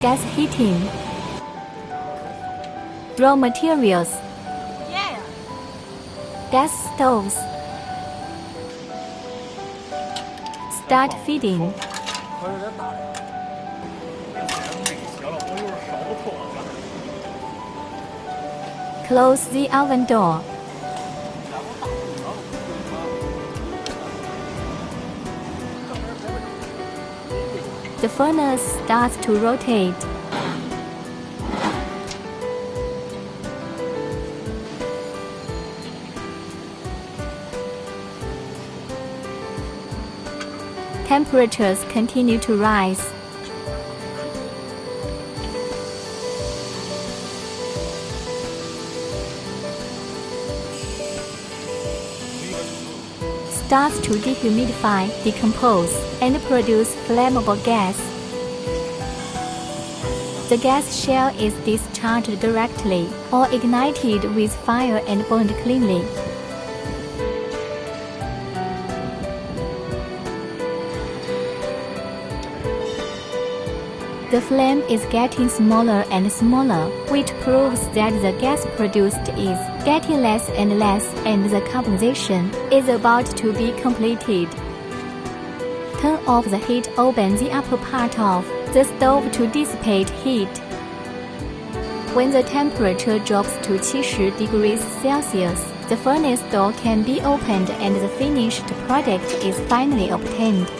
Gas heating. Raw materials. Gas stoves. Start feeding. Close the oven door. The furnace starts to rotate. Temperatures continue to rise. Starts to dehumidify, decompose, and produce flammable gas. The gas shell is discharged directly or ignited with fire and burned cleanly. The flame is getting smaller and smaller, which proves that the gas produced is getting less and less, and the carbonization is about to be completed. Turn off the heat. Open the upper part of the stove to dissipate heat. When the temperature drops to 70 degrees Celsius, the furnace door can be opened and the finished product is finally obtained.